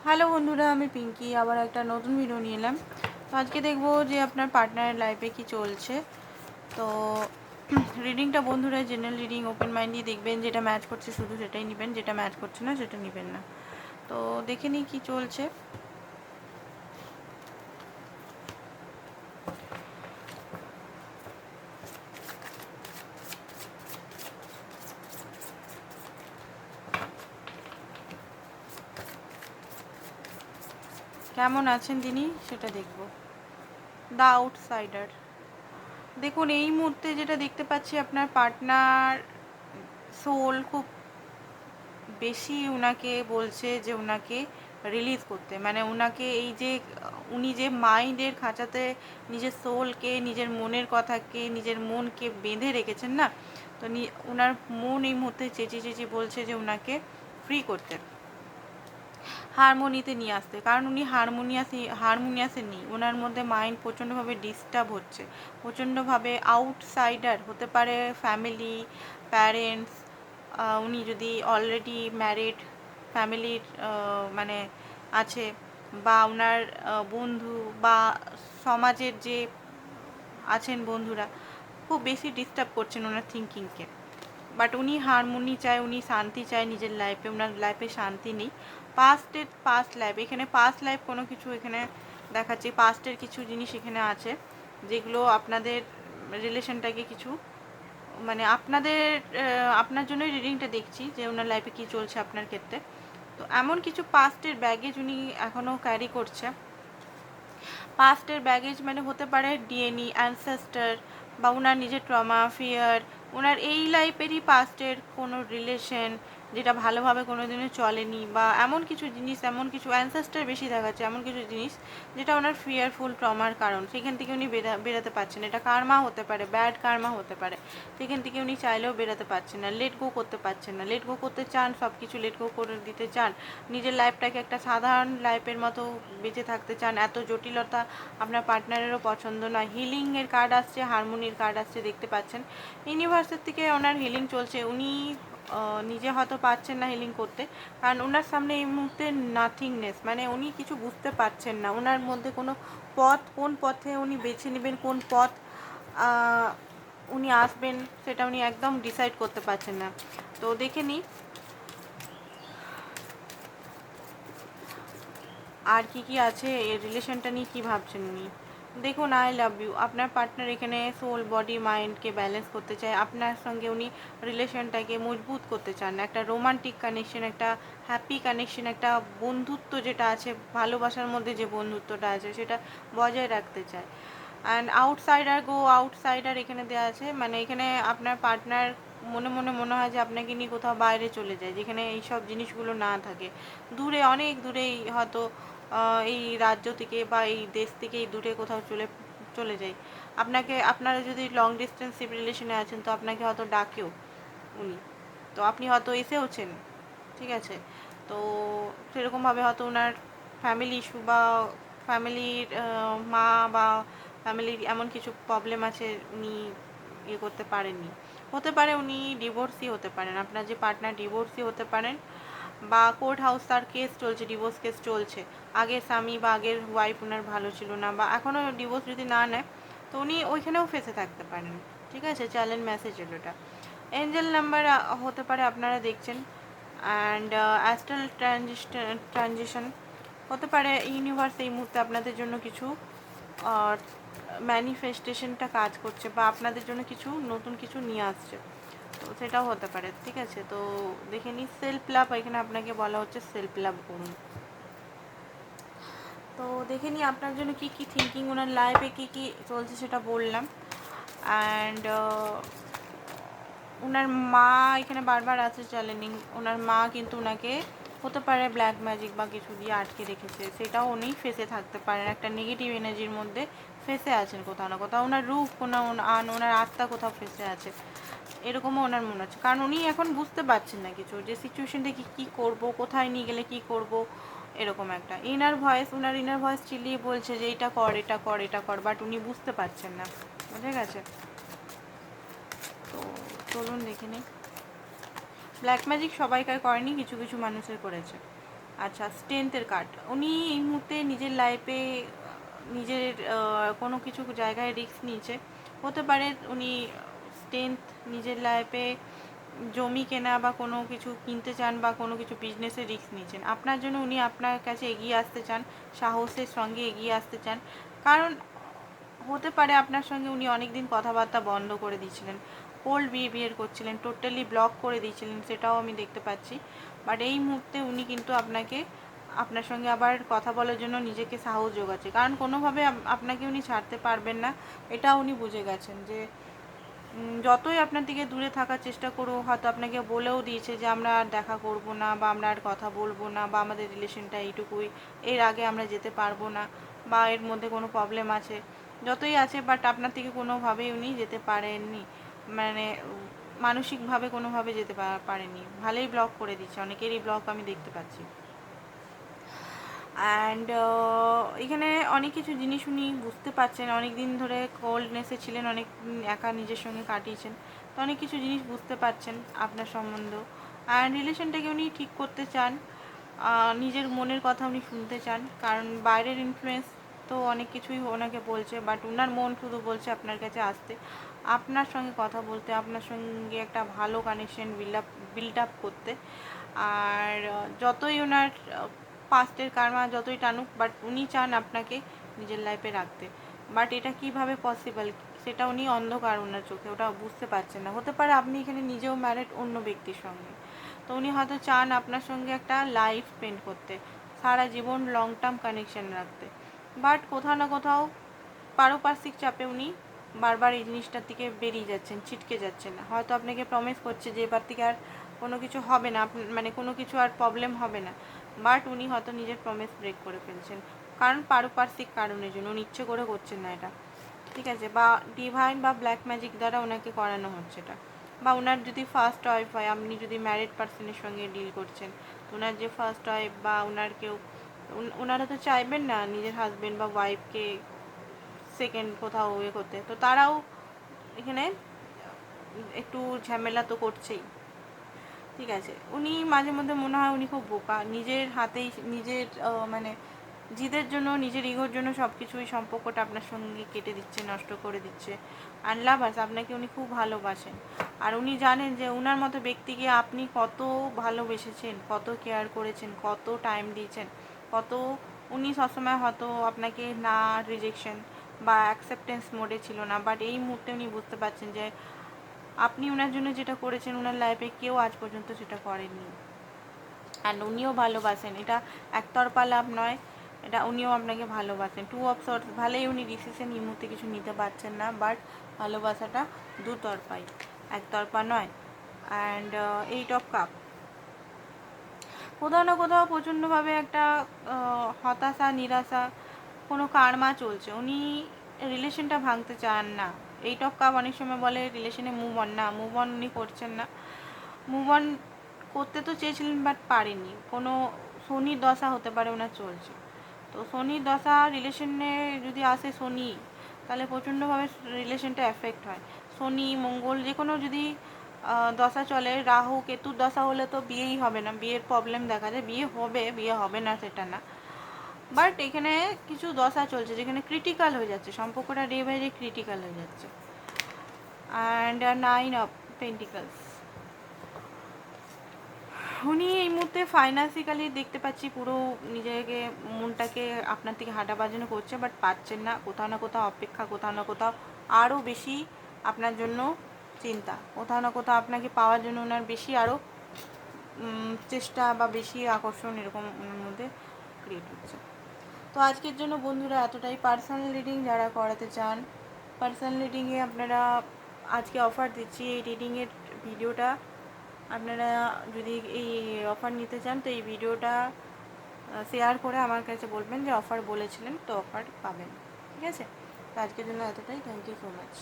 Hello বন্ধুরা, আমি পিঙ্কি আবার একটা নতুন ভিডিও নিয়ে এলাম। তো আজকে দেখবো যে আপনার পার্টনারের লাইফে কি চলছে। তো রিডিংটা বন্ধুরা জেনারেল রিডিং, ওপেন মাইন্ডই দেখবেন। যেটা ম্যাচ করছে শুধু সেটাই নেবেন, যেটা ম্যাচ করছে না সেটা নেবেন না। তো দেখে নিই কী চলছে। কেমন আছেন তিনি সেটা দেখব। The outsider. দেখুন, এই মুহূর্তে যেটা দেখতে পাচ্ছি, আপনার পার্টনার সোল খুব বেশি উনাকে বলছে যে উনাকে রিলিজ করতে, মানে উনাকে এই যে উনি যে মাইন্ডের খাঁচাতে নিজের সোলকে, নিজের মনের কথাকে, নিজের মনকে বেঁধে রেখেছেন না, তো উনার মন এই মুহূর্তে চেঁচিয়ে চেঁচিয়ে বলছে যে উনাকে ফ্রি করতে, হারমোনিতে নিয়ে আসতে। কারণ উনি হারমোনিয়াসে নেই, ওনার মধ্যে মাইন্ড প্রচণ্ডভাবে ডিস্টার্ব হচ্ছে, প্রচণ্ডভাবে। আউটসাইডার হতে পারে ফ্যামিলি, প্যারেন্টস, উনি যদি অলরেডি ম্যারিড, ফ্যামিলির মানে আছে, বা ওনার বন্ধু বা সমাজের যে আছেন বন্ধুরা, খুব বেশি ডিস্টার্ব করছেন ওনার থিঙ্কিংকে। বাট উনি হারমোনি চায়, উনি শান্তি চায় নিজের লাইফে, ওনার লাইফে শান্তি নেই। পাস্ট লাইফ, এখানে পাস্ট লাইফ কোনো কিছু এখানে দেখাচ্ছে, পাস্টের কিছু জিনিস এখানে আছে যেগুলো আপনাদের রিলেশনটাকে কিছু, মানে আপনার জন্যই রিডিংটা দেখছি যে ওনার লাইফে কী চলছে আপনার ক্ষেত্রে। তো এমন কিছু পাস্টের ব্যাগেজ উনি এখনও ক্যারি করছে। পাস্টের ব্যাগেজ মানে হতে পারে ডিএনএ, অ্যানসেস্টার, বা ওনার নিজের ট্রমা, ফিয়ার, ওনার এই লাইফেরই পাস্টের কোনো রিলেশন যেটা ভালোভাবে কোনো দিনও চলেনি, বা এমন কিছু জিনিস, এমন কিছু অ্যানসেস্টার বেশি দেখাচ্ছে, এমন কিছু জিনিস যেটা ওনার ফিয়ারফুল ট্রমার কারণ, সেখান থেকে উনি বেরোতে পারছেন। এটা কার্মা হতে পারে, ব্যাড কার্মা হতে পারে, সেখান থেকে উনি চাইলেও বেরোতে পারছেন না, লেট গো করতে পারছেন না। লেট গো করতে চান, সব কিছু লেট গো করে দিতে চান, নিজের লাইফটাকে একটা সাধারণ লাইফের মতো বেঁচে থাকতে চান। এত জটিলতা আপনার পার্টনারেরও পছন্দ নয়। হিলিংয়ের কার্ড আসছে, হারমোনির কার্ড আসছে, দেখতে পাচ্ছেন ইউনিভার্সের থেকে ওনার হিলিং চলছে। উনি নিজে হয়তো পারছেন না হিলিং করতে, কারণ ওনার সামনে এই মুহূর্তে নাথিংনেস, মানে উনি কিছু বুঝতে পারছেন না। ওনার মধ্যে কোনো পথ, কোন পথে উনি বেছে নেবেন, কোন পথ উনি আসবেন, সেটা উনি একদম ডিসাইড করতে পারছেন না। তো দেখে নিই আর কি কি আছে, এই রিলেশনটা নিয়ে কী ভাবছেন উনি। দেখুন, আই লাভ ইউ, আপনার পার্টনার এখানে সোল, বডি, মাইন্ডকে ব্যালেন্স করতে চায়। আপনার সঙ্গে উনি রিলেশনটাকে মজবুত করতে চান, একটা রোমান্টিক কানেকশন, একটা হ্যাপি কানেকশন, একটা বন্ধুত্ব যেটা আছে, ভালোবাসার মধ্যে যে বন্ধুত্বটা আছে সেটা বজায় রাখতে চায়। অ্যান্ড আউটসাইডার এখানে দেওয়া আছে, মানে এখানে আপনার পার্টনার মনে মনে মনে হয় যে আপনাকে নিয়ে কোথাও বাইরে চলে যায়, যেখানে এইসব জিনিসগুলো না থাকে, দূরে, অনেক দূরেই হয়তো এই রাজ্য থেকে বা এই দেশ থেকে এই দূরে কোথাও চলে যায়। আপনারা যদি লং ডিস্টেন্সিভ রিলেশনে আছেন, তো আপনাকে হয়তো ডাকেও উনি, তো আপনি হয়তো এসেওছেন, ঠিক আছে। তো সেরকমভাবে হয়তো ওনার ফ্যামিলি ইস্যু, বা ফ্যামিলির মা বা ফ্যামিলির এমন কিছু প্রবলেম আছে, উনি ইয়ে করতে পারেননি। হতে পারে উনি ডিভোর্সই হতে পারেন, আপনার যে পার্টনার ডিভোর্সই হতে পারেন, বা কোর্ট হাউস তার কেস চলছে, ডিভোর্স কেস চলছে। আগের স্বামী বা আগের ওয়াইফ ওনার ভালো ছিল না, বা এখনও ডিভোর্স যদি না নেয়, তো উনি ওইখানেও ফেসে থাকতে পারেন, ঠিক আছে। চ্যালেঞ্জ মেসেজ এলোটা। এঞ্জেল নাম্বার হতে পারে আপনারা দেখছেন। অ্যান্ড অ্যাস্ট্রাল ট্রানজিশন হতে পারে। ইউনিভার্স এই মুহূর্তে আপনাদের জন্য কিছু ম্যানিফেস্টেশনটা কাজ করছে, বা আপনাদের জন্য কিছু নতুন কিছু নিয়ে আসছে, তো সেটাও হতে পারে, ঠিক আছে। তো দেখে নিই সেলফ লাভ, এখানে আপনাকে বলা হচ্ছে সেলফ লাভ করুন। তো দেখে নিই আপনার জন্য কী কী থিঙ্কিং, ওনার লাইফে কী কী চলছে সেটা বললাম। অ্যান্ড ওনার মা এখানে বারবার আছে চ্যালেঞ্জিং। ওনার মা কিন্তু ওনাকে হতে পারে ব্ল্যাক ম্যাজিক বা কিছু দিয়ে আটকে রেখেছে, সেটাও উনি ফেসে থাকতে পারেন, একটা নেগেটিভ এনার্জির মধ্যে ফেসে আছেন কোথাও না কোথাও। ওনার রূপ, ওনার আত্মা কোথাও ফেসে আছে, এরকমও ওনার মনে হচ্ছে। কারণ উনি এখন বুঝতে পারছেন না কিছু, যে সিচুয়েশনটা কী করবো, কোথায় নিয়ে গেলে কী করব, এরকম একটা ওনার ইনার ভয়েস চিল্লিয়ে বলছে যে এটা কর, এটা কর, এটা কর, বাট উনি বুঝতে পারছেন না, বুঝে গেছে। তো চলুন দেখে নিই। ব্ল্যাক ম্যাজিক সবাইকার করেনি, কিছু কিছু মানুষের করেছে। আচ্ছা, স্ট্রেংথের কার্ড। উনি এই মুহূর্তে নিজের লাইফে নিজের কোনো কিছু জায়গায় রিস্ক নিয়েছে। হতে পারে উনি স্ট্রেংথ নিজের লাইফে জমি কেনা বা কোনো কিছু কিনতে চান বা কোনো কিছু বিজনেসে রিস্ক নিয়েছেন। আপনার জন্য উনি আপনার কাছে এগিয়ে আসতে চান, সাহসের সঙ্গে এগিয়ে আসতে চান। কারণ হতে পারে আপনার সঙ্গে উনি অনেক দিন কথাবার্তা বন্ধ করে দিয়েছিলেন, কোল্ড বিহেভিয়ার করছিলেন, টোটালি ব্লক করে দিয়েছিলেন, সেটাও আমি দেখতে পাচ্ছি। বাট এই মুহূর্তে উনি কিন্তু আপনার সঙ্গে আবার কথা বলার জন্য নিজেকে সাহস জোগাচ্ছে। কারণ কোনোভাবে আপনাকে উনি ছাড়তে পারবেন না, এটা উনি বুঝে গেছেন যে যতই আপনার থেকে দূরে থাকার চেষ্টা করুক, হয়তো আপনাকে বলেও দিয়েছে যে আমরা আর দেখা করব না বা আমরা আর কথা বলবো না বা আমাদের রিলেশনটা এইটুকুই, এর আগে আমরা যেতে পারবো না বা এর মধ্যে কোনো প্রবলেম আছে, যতই আছে, বাট আপনার থেকে কোনোভাবেই উনি যেতে পারেননি। মানে মানসিকভাবে কোনোভাবে যেতে পারেনি, ভালোই ব্লক করে দিচ্ছে, অনেকেরই ব্লক আমি দেখতে পাচ্ছি। অ্যান্ড এখানে অনেক কিছু জিনিস উনি বুঝতে পারছেন, অনেক দিন ধরে কোল্ডনেসে ছিলেন, অনেক একা নিজের সঙ্গে কাটিয়েছেন, তো অনেক কিছু জিনিস বুঝতে পারছেন আপনার সম্বন্ধ। অ্যান্ড রিলেশনটাকে উনি ঠিক করতে চান, নিজের মনের কথা উনি শুনতে চান। কারণ বাইরের ইনফ্লুয়েন্স তো অনেক কিছুই ওনাকে বলছে, বাট ওনার মন শুধু বলছে আপনার কাছে আসতে, আপনার সঙ্গে কথা বলতে, আপনার সঙ্গে একটা ভালো কানেকশন বিল্ড আপ করতে। আর যতই ওনার পাস্টের কারমা যতই টানুক, বাট উনি চান আপনাকে নিজের লাইফে রাখতে। বাট এটা কিভাবে পসিবল, সেটা উনি অন্ধকার ওনার চোখে, ওটা বুঝতে পারছেন না। হতে পারে আপনি এখানে নিজেও ম্যারিড অন্য ব্যক্তির সঙ্গে, তো উনি হয়তো চান আপনার সঙ্গে একটা লাইফ স্পেন্ড করতে, সারা জীবন লং টার্ম কানেকশন রাখতে। বাট কোথাও না কোথাও পারপার্শ্বিক চাপে উনি বারবার এই জিনিসটার থেকে বেরিয়ে যাচ্ছেন, ছিটকে যাচ্ছেন। হয়তো আপনাকে প্রমিস করছে যে এবার থেকে আর কোনো কিছু হবে না, মানে কোনো কিছু আর প্রবলেম হবে না, বাট উনি হয়তো নিজের প্রমিস ব্রেক করে ফেলছেন। কারণ পারপার্শ্বিক কারণের জন্য উনি ইচ্ছে করে করছেন না এটা, ঠিক আছে? বা ডিভাইন বা ব্ল্যাক ম্যাজিক দ্বারা ওনাকে করানো হচ্ছে এটা। বা ওনার যদি ফার্স্ট ওয়াইফ হয়, আপনি যদি ম্যারিড পার্সনের সঙ্গে ডিল করছেন, তো ওনার যে ফার্স্ট ওয়াইফ বা ওনার কেউ, ওনারা তো চাইবেন না নিজের হাজব্যান্ড বা ওয়াইফকে সেকেন্ড কোথাও করতে, তো তারাও এখানে একটু ঝামেলা তো করছেই, ঠিক আছে? উনি মাঝে মধ্যে মনে হয় উনি খুব বোকা, নিজের হাতেই নিজের মানে জিদের জন্য, নিজের ইগোর জন্য সব কিছুই সম্পর্কটা আপনার সঙ্গে কেটে দিচ্ছে, নষ্ট করে দিচ্ছে। আর লাভার্স, আপনাকে উনি খুব ভালোবাসেন, আর উনি জানেন যে ওনার মতো ব্যক্তিকে আপনি কত ভালোবেসেছেন, কত কেয়ার করেছেন, কত টাইম দিয়েছেন, কত, উনি সবসময় হয়তো আপনাকে না রিজেকশন বা অ্যাকসেপ্টেন্স মোডে ছিল না, বাট এই মুহূর্তে উনি বুঝতে পারছেন যে আপনি ওনার জন্য যেটা করেছেন ওনার লাইফে কেউ আজ পর্যন্ত সেটা করেননি। অ্যান্ড উনিও ভালোবাসেন, এটা একতরফা লাভ নয়, এটা উনিও আপনাকে ভালোবাসেন। টু অফ সর্টস, ভালোই উনি ডিসিশন এই মুহূর্তে কিছু নিতে পারছেন না, বাট ভালোবাসাটা দুতরফাই, একতরফা নয়। অ্যান্ড এইট অফ কাপ, কোথাও না কোথাও প্রচণ্ডভাবে একটা হতাশা, নিরাশা, কোনো কারমা চলছে, উনি রিলেশনটা ভাঙতে চান না। এইট অফ কাপ অনেক সময় বলে রিলেশনে মুভ অন, না মুভ অন উনি করছেন না। মুভ অন করতে তো চেয়েছিলেন বাট পারেননি, কোনো শনির দশা হতে পারে ওনার চলছে, তো শনির দশা রিলেশনে যদি আসে শনি, তাহলে প্রচণ্ডভাবে রিলেশনটা এফেক্ট হয়। শনি মঙ্গল যে কোনো যদি দশা চলে, রাহু কেতুর দশা হলে তো বিয়েই হবে না, বিয়ের প্রবলেম দেখা যায়, বিয়ে হবে, বিয়ে হবে না সেটা না, বাট এখানে কিছু দশা চলছে যেখানে ক্রিটিক্যাল হয়ে যাচ্ছে, সম্পর্কটা ডে বাই ডে ক্রিটিক্যাল হয়ে যাচ্ছে। অ্যান্ড 9 অফ পেন্টিকলস, উনি এই মুহূর্তে ফাইন্যান্সিক্যালি দেখতে পাচ্ছি পুরো নিজেকে, মনটাকে আপনার থেকে হাঁটা বাজানো করছে, বাট পাচ্ছেন না, কোথাও না কোথাও অপেক্ষা, কোথাও না কোথাও আরও বেশি আপনার জন্য চিন্তা, কোথাও না কোথাও আপনাকে পাওয়ার জন্য ওনার বেশি আরও চেষ্টা বা বেশি আকর্ষণ এরকম ওনার মধ্যে ক্রিয়েট হচ্ছে। তো আজকের জন্য বন্ধুরা এতটাই। পার্সোনাল রিডিং যারা করাতে চান, পার্সোনাল রিডিংয়ে আপনারা আজকে অফার দিচ্ছি, এই রিডিংয়ের ভিডিওটা আপনারা যদি এই অফার নিতে চান, তো এই ভিডিওটা শেয়ার করে আমার কাছে বলবেন যে অফার বলেছিলেন, তো অফার পাবেন, ঠিক আছে? তো আজকের জন্য এতটাই, থ্যাংক ইউ সো মাচ।